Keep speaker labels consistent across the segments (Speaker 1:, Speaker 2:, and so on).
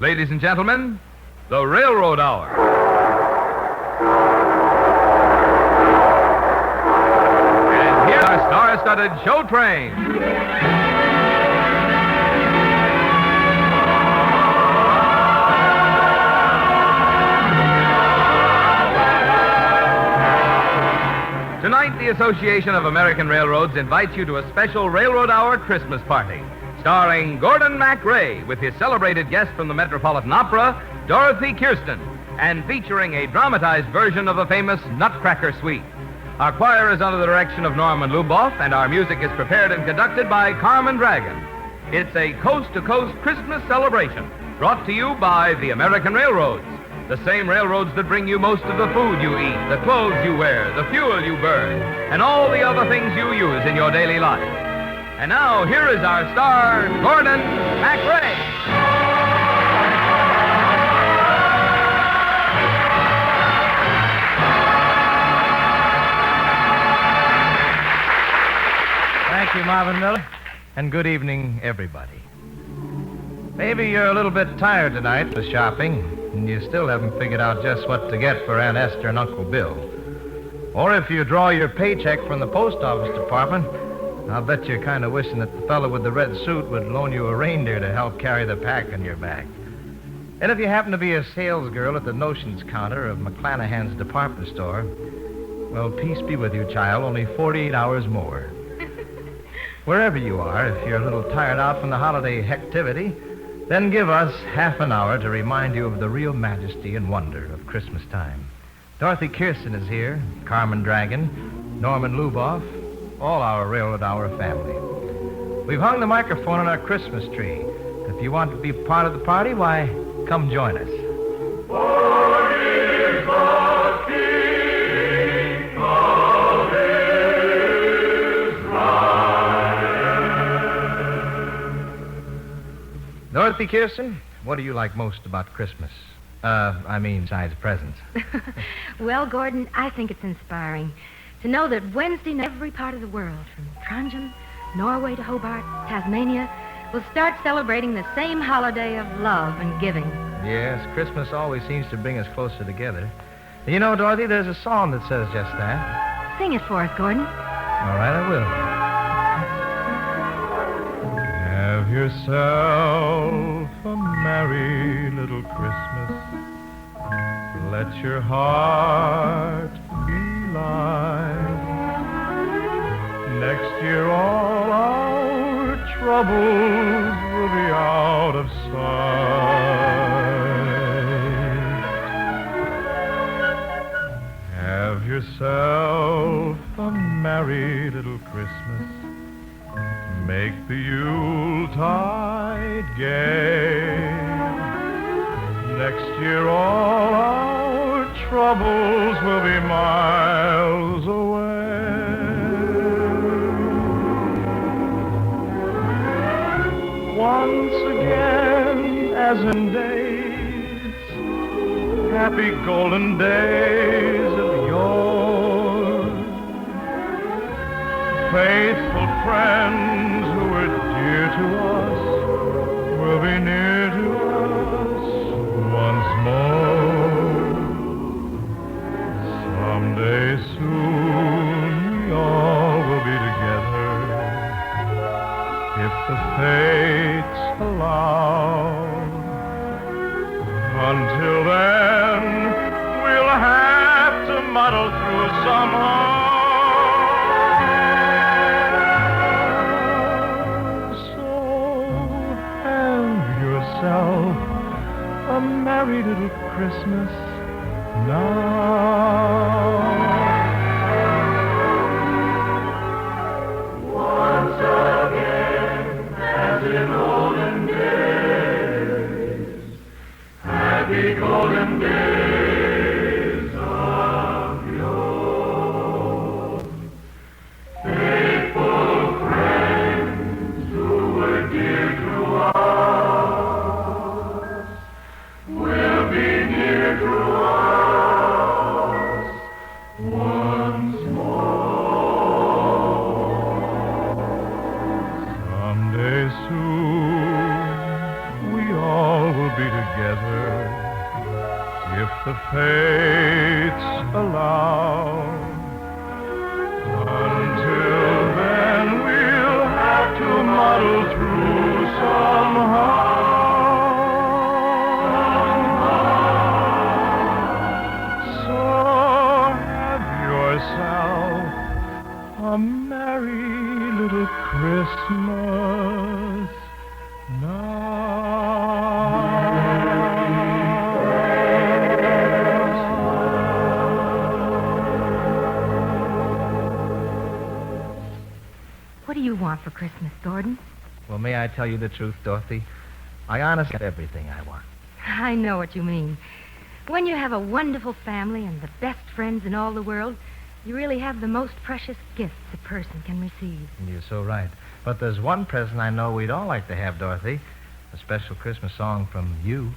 Speaker 1: Ladies and gentlemen, the Railroad Hour. And here are star-studded show train. Tonight, the Association of American Railroads invites you to a special Railroad Hour Christmas party, starring Gordon MacRae with his celebrated guest from the Metropolitan Opera, Dorothy Kirsten, and featuring a dramatized version of the famous Nutcracker Suite. Our choir is under the direction of Norman Luboff, and our music is prepared and conducted by Carmen Dragon. It's a coast-to-coast Christmas celebration brought to you by the American Railroads, the same railroads that bring you most of the food you eat, the clothes you wear, the fuel you burn, and all the other things you use in your daily life. And now, here is our star, Gordon MacRae.
Speaker 2: Thank you, Marvin Miller, and good evening, everybody. Maybe you're a little bit tired tonight with shopping, and you still haven't figured out just what to get for Aunt Esther and Uncle Bill. Or if you draw your paycheck from the post office department, I'll bet you're kind of wishing that the fellow with the red suit would loan you a reindeer to help carry the pack on your back. And if you happen to be a salesgirl at the notions counter of McClanahan's department store, well, peace be with you, child, only 48 hours more. Wherever you are, if you're a little tired out from the holiday hectivity, then give us half an hour to remind you of the real majesty and wonder of Christmas time. Dorothy Kirsten is here, Carmen Dragon, Norman Luboff, all our Railroad Hour family. We've hung the microphone on our Christmas tree. If you want to be part of the party, why, come join us.
Speaker 3: For is the King of Israel.
Speaker 2: Dorothy Kirsten, what do you like most about Christmas? Besides presents.
Speaker 4: Well, Gordon, I think it's inspiring to know that Wednesday night, every part of the world, from Trondheim, Norway to Hobart, Tasmania, will start celebrating the same holiday of love and giving.
Speaker 2: Yes, Christmas always seems to bring us closer together. You know, Dorothy, there's a song that says just that.
Speaker 4: Sing it for us, Gordon.
Speaker 2: All right, I will. Have yourself a merry little Christmas. Let your heart be light. Next year all our troubles will be out of sight. Have yourself a merry little Christmas. Make the Yuletide gay. Next year all our troubles will be miles away. Once again, as in days, happy golden days of yore, faithful friends who were dear to us will be near to us once more. Someday soon we all will be together, if the fates allow. Until then, we'll have to muddle through somehow. So have yourself a merry little Christmas now.
Speaker 3: Once again, as in olden days, happy golden days of yore. Faithful friends who were dear to us will be near to us once more. Someday soon we all will be together,
Speaker 2: together if the fates allow. Until then, we'll have to muddle through somehow. So have yourself a merry little Christmas now.
Speaker 4: What do you want for Christmas, Gordon?
Speaker 2: Well, may I tell you the truth, Dorothy? I honestly got everything I want.
Speaker 4: I know what you mean. When you have a wonderful family and the best friends in all the world, you really have the most precious gifts a person can receive.
Speaker 2: You're so right. But there's one present I know we'd all like to have, Dorothy. A special Christmas song from you.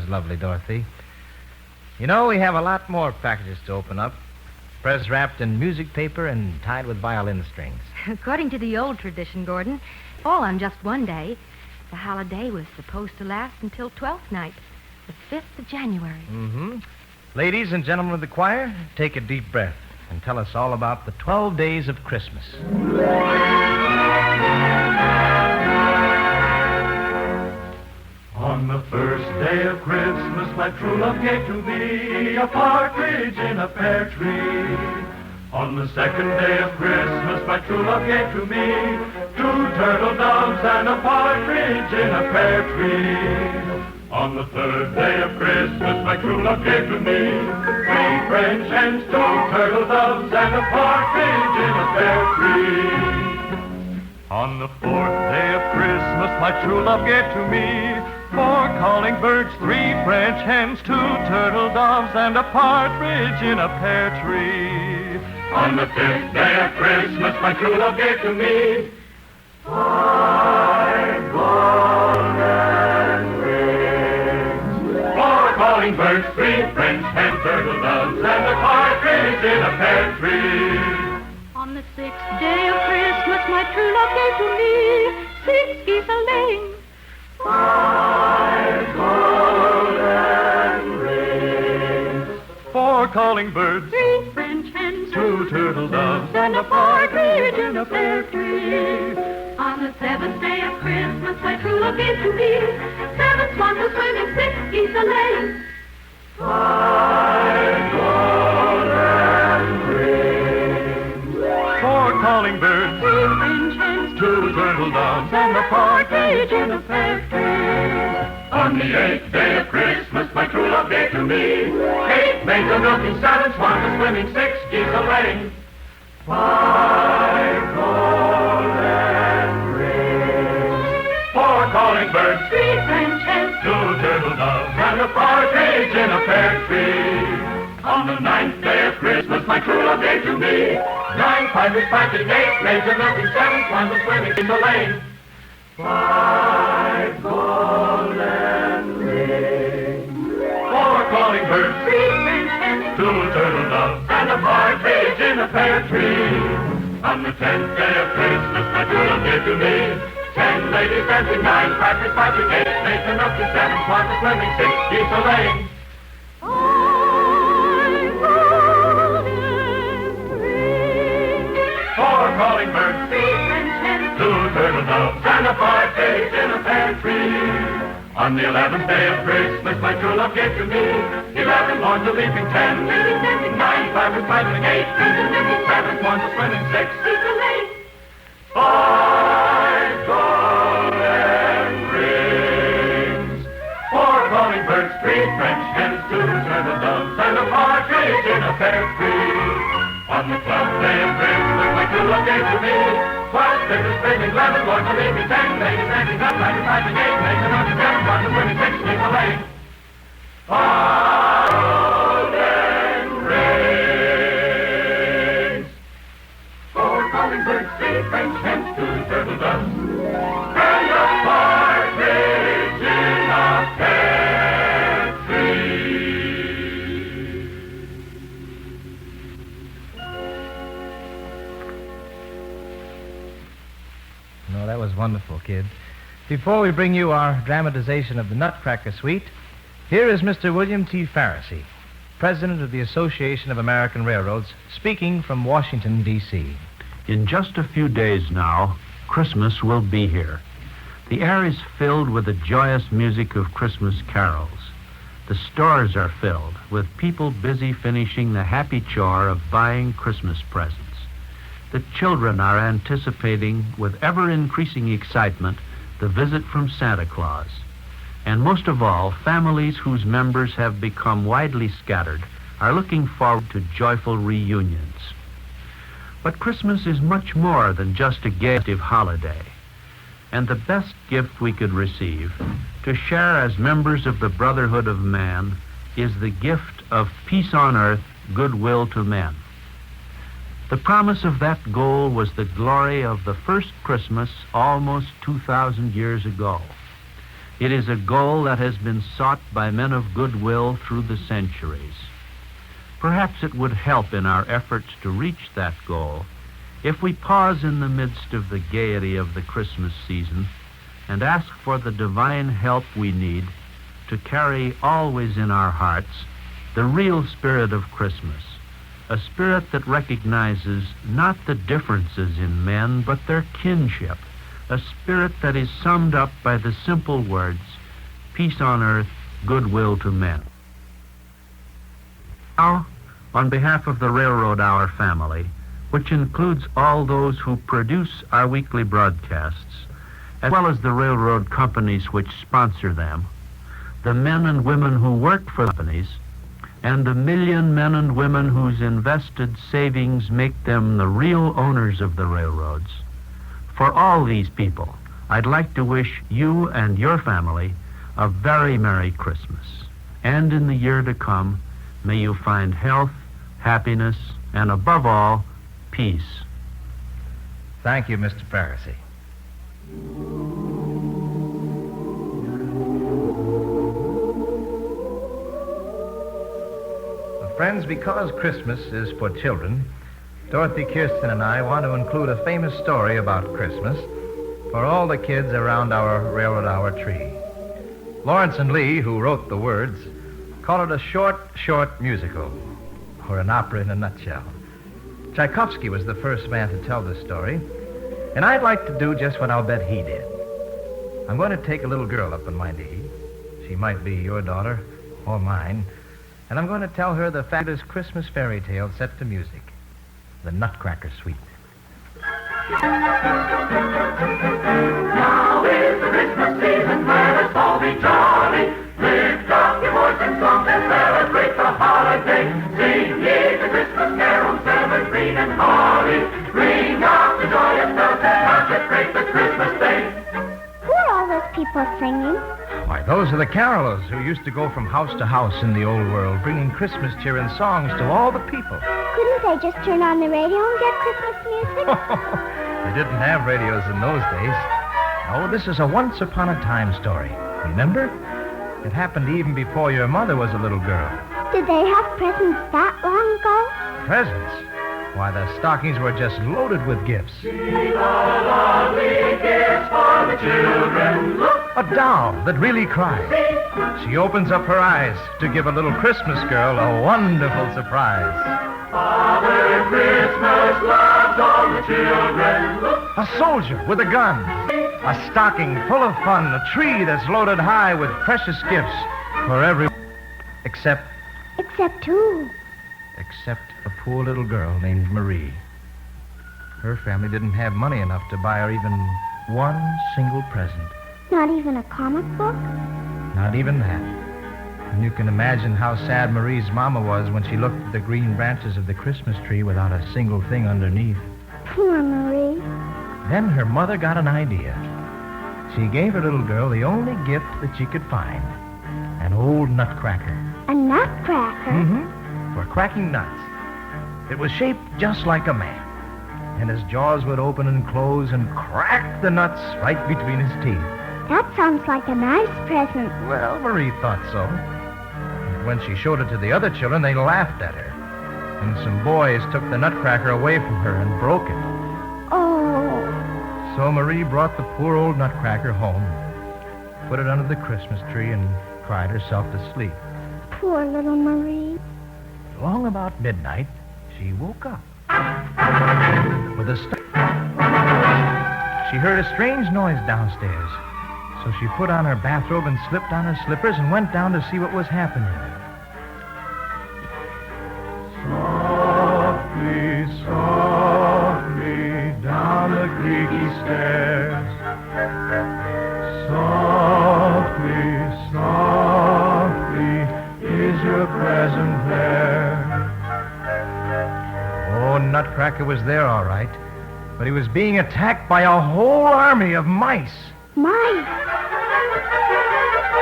Speaker 2: Lovely, Dorothy. You know, we have a lot more packages to open up. Press wrapped in music paper and tied with violin strings.
Speaker 4: According to the old tradition, Gordon, all on just one day. The holiday was supposed to last until 12th night, the 5th of January.
Speaker 2: Mm-hmm. Ladies and gentlemen of the choir, take a deep breath and tell us all about the 12 days of Christmas.
Speaker 3: On the first day of Christmas, my true love gave to me a partridge in a pear tree. On the second day of Christmas, my true love gave to me 2 turtle doves and a partridge in a pear tree. On the third day of Christmas, my true love gave to me 3 French hens, 2 turtle doves and a partridge in a pear tree. On the fourth day of Christmas, my true love gave to me 4 calling birds, 3 French hens, 2 turtle doves, and a partridge in a pear tree. On the 5th day of Christmas, my true love gave to me 5 golden rings, 4 calling birds, 3 French hen turtle doves, and a partridge in a pear tree.
Speaker 5: On the 6th day of Christmas, my true love gave to me 6 geese a-laying,
Speaker 3: 5 golden rings, 4 calling birds,
Speaker 5: 3 French hens,
Speaker 3: 2 turtle doves,
Speaker 5: and a partridge in a pear tree.
Speaker 4: On the 7th day of Christmas, my true love gave to me 7 swans a-swimming, 6 geese a-laying,
Speaker 3: 5 golden rings, 4 calling birds,
Speaker 5: 3 French hens,
Speaker 3: 2 turtle doves,
Speaker 5: and a partridge in a pear tree.
Speaker 3: On the 8th day of Christmas, my true love gave to me 8 maids a-milking, 7 swans a-swimming, 6 geese a-laying, 5 golden rings, 4 calling birds,
Speaker 5: 3 French hens,
Speaker 3: 2 turtle doves, and a partridge in a pear tree. On the 9th day of Christmas, my true love gave to me 9 pipers piping, 8 maids a-milking, 7 swans a-swimming, geese a-laying, 5 golden rings, 4 calling birds,
Speaker 5: 3 French hens,
Speaker 3: 2 turtle doves, and a partridge in a pear tree. On the 10th day of Christmas, my true love gave to me 10 ladies dancing, 9 pipers piping, 8 maids a-milking, 7 swans a-swimming, 6 geese a-laying,
Speaker 5: 5 golden rings,
Speaker 3: 4 calling birds,
Speaker 5: 3 French hens,
Speaker 3: 2 turtle doves, and a partridge in a pear tree. On the 11th day of Christmas, my true love gave to me 11 lords a-leaping, 10 ladies dancing, 9 pipers piping, 8 maids a-milking, 7 swans a-swimming, 6
Speaker 5: geese a-laying,
Speaker 3: 5 golden rings, 4 calling birds, 3 French hens, 2 turtle doves, and a partridge in a pear tree. On the 12th day of Christmas, my true love gave to me 12 figures spinning, 11 lords a-leaping, 10 ladies dancing, 9 pipers piping, 8 maids a-milking, 7 swans a-swimming, 6 geese a-laying, 5 golden rings, 4 calling birds, 3 French hens, 2 turtle doves, and a partridge in a pear tree.
Speaker 2: No, that was wonderful, kid. Before we bring you our dramatization of the Nutcracker Suite, here is Mr. William T. Farrisee, President of the Association of American Railroads, speaking from Washington, D.C.
Speaker 6: In just a few days now, Christmas will be here. The air is filled with the joyous music of Christmas carols. The stores are filled with people busy finishing the happy chore of buying Christmas presents. The children are anticipating with ever-increasing excitement the visit from Santa Claus. And most of all, families whose members have become widely scattered are looking forward to joyful reunions. But Christmas is much more than just a festive holiday. And the best gift we could receive, to share as members of the brotherhood of man, is the gift of peace on earth, goodwill to men. The promise of that goal was the glory of the first Christmas almost 2,000 years ago. It is a goal that has been sought by men of goodwill through the centuries. Perhaps it would help in our efforts to reach that goal if we pause in the midst of the gaiety of the Christmas season and ask for the divine help we need to carry always in our hearts the real spirit of Christmas, a spirit that recognizes not the differences in men, but their kinship, a spirit that is summed up by the simple words, peace on earth, goodwill to men. Now, on behalf of the Railroad Hour family, which includes all those who produce our weekly broadcasts, as well as the railroad companies which sponsor them, the men and women who work for companies, and the million men and women whose invested savings make them the real owners of the railroads. For all these people, I'd like to wish you and your family a very Merry Christmas. And in the year to come, may you find health, happiness, and above all, peace.
Speaker 2: Thank you, Mr. Pharisee. Friends, because Christmas is for children, Dorothy, Kirsten, and I want to include a famous story about Christmas for all the kids around our Railroad Hour tree. Lawrence and Lee, who wrote the words, call it a short musical, or an opera in a nutshell. Tchaikovsky was the first man to tell this story, and I'd like to do just what I'll bet he did. I'm going to take a little girl up on my knee. She might be your daughter or mine. And I'm going to tell her the fabulous Christmas fairy tale set to music, The Nutcracker Suite.
Speaker 3: Now is the Christmas season, let us all be jolly. Lift up your voice and song and celebrate the holiday. Sing ye the Christmas carols, evergreen and holly. Ring out the joyous bells and consecrate the Christmas day.
Speaker 7: Who are all those people singing?
Speaker 2: Why, those are the carolers who used to go from house to house in the old world, bringing Christmas cheer and songs to all the people.
Speaker 7: Couldn't they just turn on the radio and get Christmas music?
Speaker 2: They didn't have radios in those days. Oh, this is a once-upon-a-time story. Remember? It happened even before your mother was a little girl.
Speaker 7: Did they have presents that long ago?
Speaker 2: Presents? Why, the stockings were just loaded with gifts.
Speaker 3: See the lovely gifts for the children. Look!
Speaker 2: A doll that really cries. She opens up her eyes to give a little Christmas girl a wonderful surprise.
Speaker 3: Father Christmas loves all the children. Look!
Speaker 2: A soldier with a gun. A stocking full of fun. A tree that's loaded high with precious gifts for everyone. Except
Speaker 7: who?
Speaker 2: Except a poor little girl named Marie. Her family didn't have money enough to buy her even one single present.
Speaker 7: Not even a comic book?
Speaker 2: Not even that. And you can imagine how sad Marie's mama was when she looked at the green branches of the Christmas tree without a single thing underneath.
Speaker 7: Poor Marie.
Speaker 2: Then her mother got an idea. She gave her little girl the only gift that she could find. An old nutcracker.
Speaker 7: A nutcracker?
Speaker 2: Mm-hmm. For cracking nuts. It was shaped just like a man. And his jaws would open and close and crack the nuts right between his teeth.
Speaker 7: That sounds like a nice present.
Speaker 2: Well, Marie thought so. And when she showed it to the other children, they laughed at her. And some boys took the nutcracker away from her and broke it.
Speaker 7: Oh.
Speaker 2: So Marie brought the poor old nutcracker home, put it under the Christmas tree, and cried herself to sleep.
Speaker 7: Poor little Marie.
Speaker 2: Along about midnight, she woke up. With a start. She heard a strange noise downstairs. So she put on her bathrobe and slipped on her slippers and went down to see what was happening.
Speaker 3: Softly, softly, down the creaky stairs. Softly, softly, is your present there?
Speaker 2: Oh, Nutcracker was there, all right. But he was being attacked by a whole army of mice.
Speaker 7: Mice?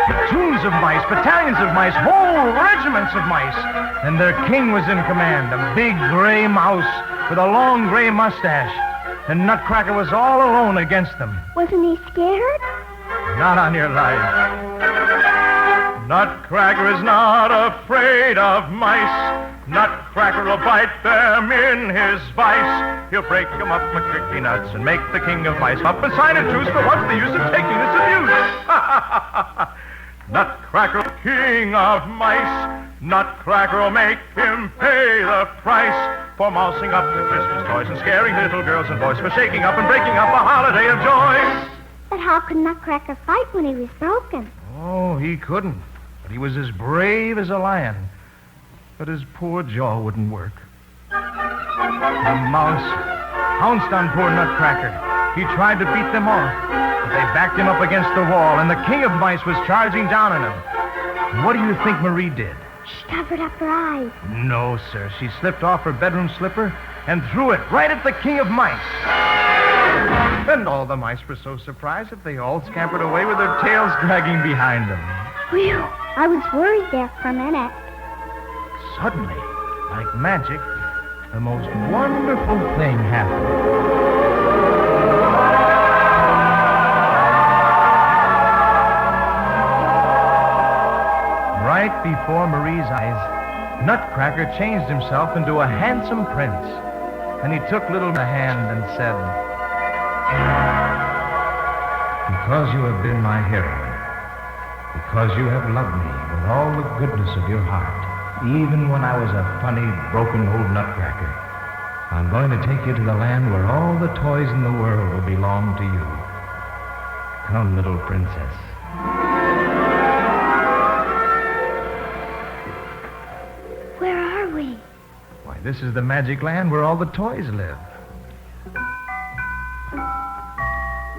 Speaker 2: Platoons of mice, battalions of mice, whole regiments of mice. And their king was in command, a big gray mouse with a long gray mustache. And Nutcracker was all alone against them.
Speaker 7: Wasn't he scared?
Speaker 2: Not on your life. Nutcracker is not afraid of mice. Nutcracker will bite them in his vice. He'll break them up with tricky nuts and make the king of mice up and sign a truce, but what's the use of taking this abuse? Nutcracker, king of mice. Nutcracker will make him pay the price for mousing up the Christmas toys and scaring little girls and boys, for shaking up and breaking up a holiday of joy.
Speaker 7: But how could Nutcracker fight when he was broken?
Speaker 2: Oh, he couldn't. But he was as brave as a lion. But his poor jaw wouldn't work. The mouse pounced on poor Nutcracker. He tried to beat them off, but they backed him up against the wall, and the king of mice was charging down on him. And what do you think Marie did?
Speaker 7: She covered up her eyes.
Speaker 2: No, sir. She slipped off her bedroom slipper and threw it right at the king of mice. And all the mice were so surprised that they all scampered away with their tails dragging behind them.
Speaker 7: Whew, I was worried there for a minute.
Speaker 2: Suddenly, like magic, the most wonderful thing happened. Right before Marie's eyes, Nutcracker changed himself into a handsome prince. And he took little by the hand and said, "Because you have been my heroine, because you have loved me with all the goodness of your heart, even when I was a funny, broken old nutcracker, I'm going to take you to the land where all the toys in the world will belong to you. Come, little princess."
Speaker 7: Where are we?
Speaker 2: Why, this is the magic land where all the toys live.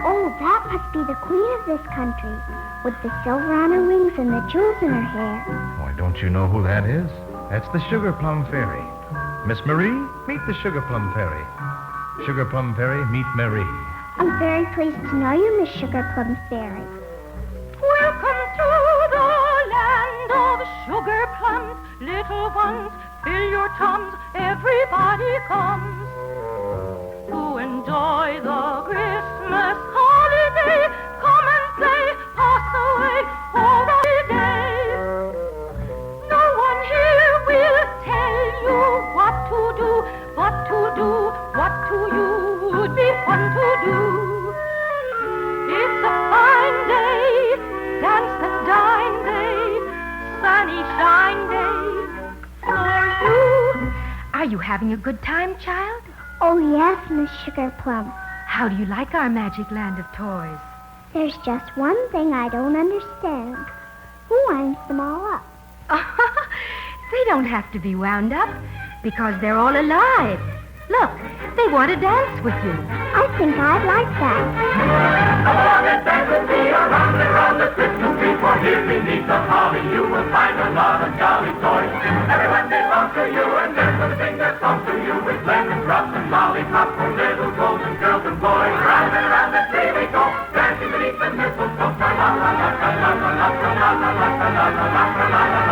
Speaker 7: Oh, that must be the queen of this country, with the silver on her wings and the jewels in her hair.
Speaker 2: Why, don't you know who that is? That's the Sugar Plum Fairy. Miss Marie, meet the Sugar Plum Fairy. Sugar Plum Fairy, meet Marie.
Speaker 7: I'm very pleased to know you, Miss Sugar Plum Fairy.
Speaker 5: Welcome to the land of sugar plums, little ones, fill your tums, everybody comes to enjoy the Christmas holiday. Come and play, pass away for a day. No one here will tell you what to do, what to do, what to you would be fun to do. It's a fine day, dance and dine day, sunny shine day for you.
Speaker 4: Are you having a good time, child?
Speaker 7: Oh, yes, Miss Sugar Plum.
Speaker 4: How do you like our magic land of toys?
Speaker 7: There's just one thing I don't understand. Who winds them all up?
Speaker 4: They don't have to be wound up because they're all alive. Look, they want to dance with you.
Speaker 7: I think I'd like that.
Speaker 3: Come along and dance with me around and around the Christmas tree, for here beneath the holly you will find a lot of jolly toys. Everyone belongs to you, and they're gonna sing their song to you with lemon drops and lollipops for little golden girls and boys. Round and around the tree we go, dancing beneath the mistletoe. La la la la la la la la la la la la la la la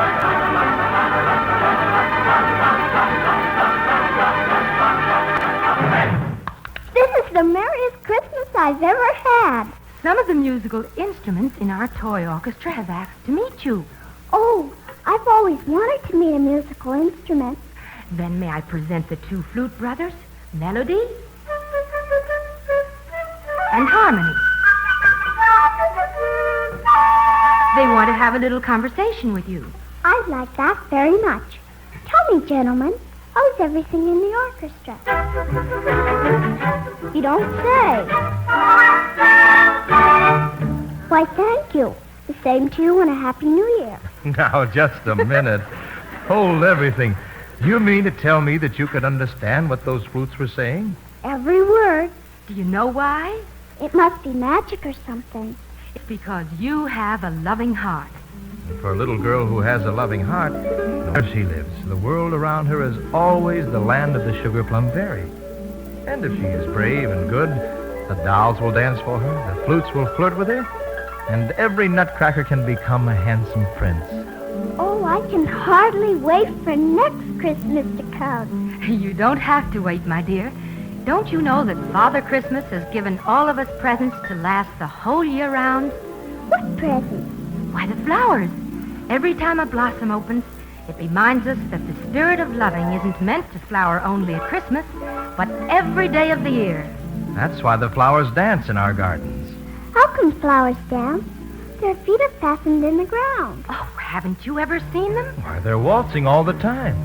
Speaker 7: This is the merriest Christmas I've ever had.
Speaker 4: Some of the musical instruments in our toy orchestra have asked to meet you.
Speaker 7: Oh, I've always wanted to meet a musical instrument.
Speaker 4: Then may I present the two flute brothers, Melody and Harmony. They want to have a little conversation with you.
Speaker 7: I'd like that very much. Tell me, gentlemen, how's everything in the orchestra? You don't say. Why, thank you. The same to you and a Happy New Year.
Speaker 2: Now, just a minute. Hold everything. You mean to tell me that you could understand what those flutes were saying?
Speaker 7: Every word.
Speaker 4: Do you know why?
Speaker 7: It must be magic or something.
Speaker 4: It's because you have a loving heart.
Speaker 2: And for a little girl who has a loving heart, where she lives, the world around her is always the land of the Sugar Plum Fairy. And if she is brave and good, the dolls will dance for her, the flutes will flirt with her, and every nutcracker can become a handsome prince.
Speaker 7: Oh, I can hardly wait for next Christmas to come.
Speaker 4: You don't have to wait, my dear. Don't you know that Father Christmas has given all of us presents to last the whole year round?
Speaker 7: What present?
Speaker 4: Why, the flowers. Every time a blossom opens, it reminds us that the spirit of loving isn't meant to flower only at Christmas, but every day of the year.
Speaker 2: That's why the flowers dance in our gardens.
Speaker 7: How come flowers dance? Their feet are fastened in the ground.
Speaker 4: Oh, haven't you ever seen them?
Speaker 2: Why, they're waltzing all the time.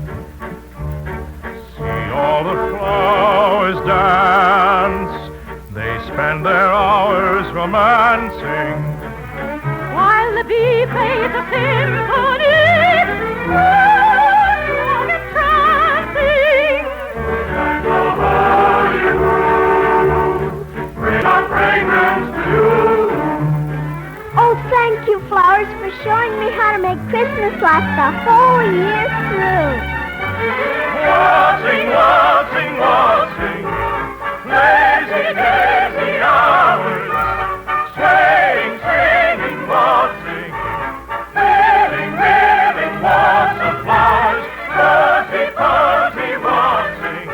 Speaker 3: See all the flowers dance. They spend their hours romancing.
Speaker 5: While the bee plays a symphony, warm and entrancing.
Speaker 3: And the holy room bring our fragrance to you.
Speaker 7: Oh, thank you, flowers, for showing me how to make Christmas last the whole year through.
Speaker 3: Waltzing, waltzing, waltzing, lazy, lazy hours, swaying, swinging, waltzing, filling, filling waltz of flowers, fuzzy, fuzzy, waltzing.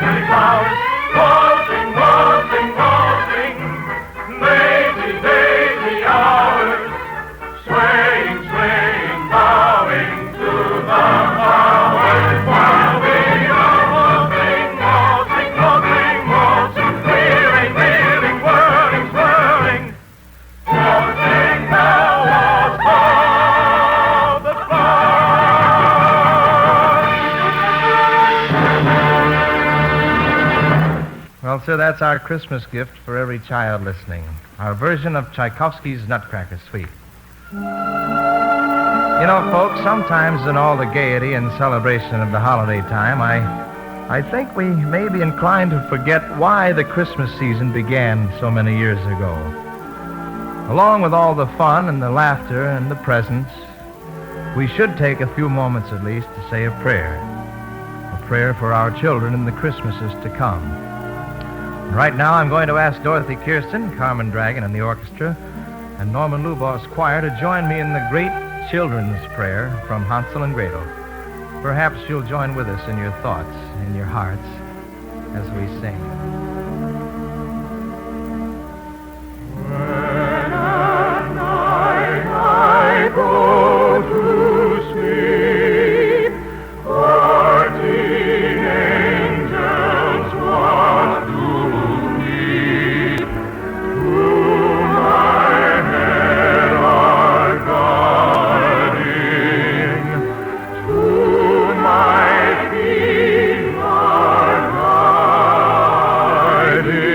Speaker 3: pretty flowers, waltzing, waltzing, waltzing, daisy, daisy hours, swaying, swaying, bowing to the flowers, while we are waltzing, waltzing, waltzing, waltzing, reeling, reeling, whirling, swirling, waltzing the waltz of the
Speaker 2: Well, sir, that's our Christmas gift for every child listening. Our version of Tchaikovsky's Nutcracker Suite. You know, folks, sometimes in all the gaiety and celebration of the holiday time, I think we may be inclined to forget why the Christmas season began so many years ago. Along with all the fun and the laughter and the presents, we should take a few moments at least to say a prayer for our children in the Christmases to come. And right now I'm going to ask Dorothy Kirsten, Carmen Dragon and the orchestra, and Norman Lubaugh's choir to join me in the great children's prayer from Hansel and Gretel. Perhaps you'll join with us in your thoughts, in your hearts, as we sing.
Speaker 3: When at night I go to sleep, guardian angels watch to meet. To my head are guarding, to my feet are guiding.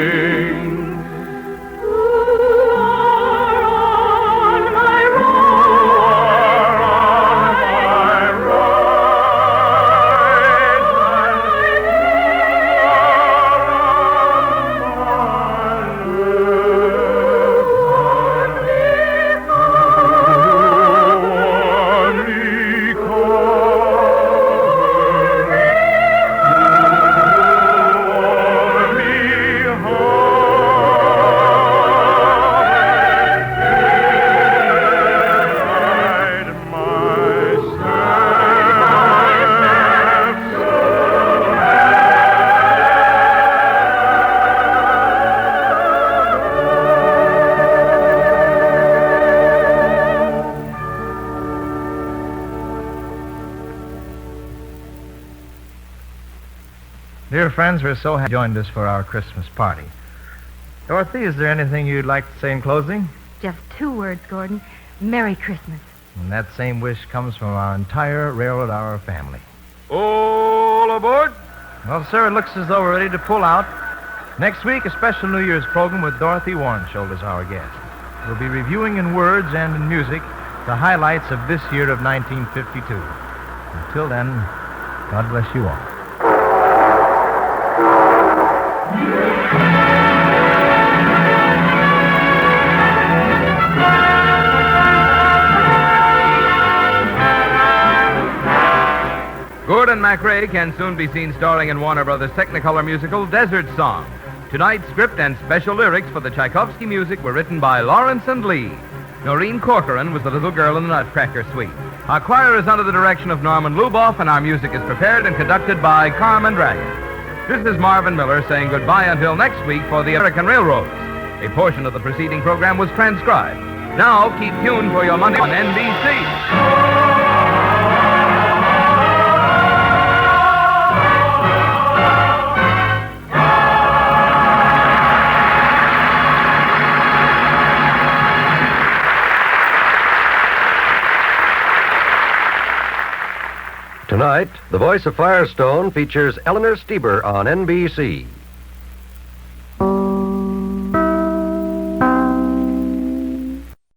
Speaker 2: Dear friends, we're so happy you joined us for our Christmas party. Dorothy, is there anything you'd like to say in closing?
Speaker 4: Just 2 words, Gordon. Merry Christmas.
Speaker 2: And that same wish comes from our entire Railroad Hour family.
Speaker 1: All aboard.
Speaker 2: Well, sir, it looks as though we're ready to pull out. Next week, a special New Year's program with Dorothy Warensholt as our guest. We'll be reviewing in words and in music the highlights of this year of 1952. Until then, God bless you all.
Speaker 1: Gordon MacRae can soon be seen starring in Warner Brothers' Technicolor musical Desert Song. Tonight's script and special lyrics for the Tchaikovsky music were written by Lawrence and Lee. Noreen Corcoran was the little girl in the Nutcracker Suite. Our choir is under the direction of Norman Luboff, and our music is prepared and conducted by Carmen Dragon. This is Marvin Miller saying goodbye until next week for the American Railroads. A portion of the preceding program was transcribed. Now, keep tuned for your Monday on NBC.
Speaker 8: Tonight, The Voice of Firestone features Eleanor Stieber on NBC.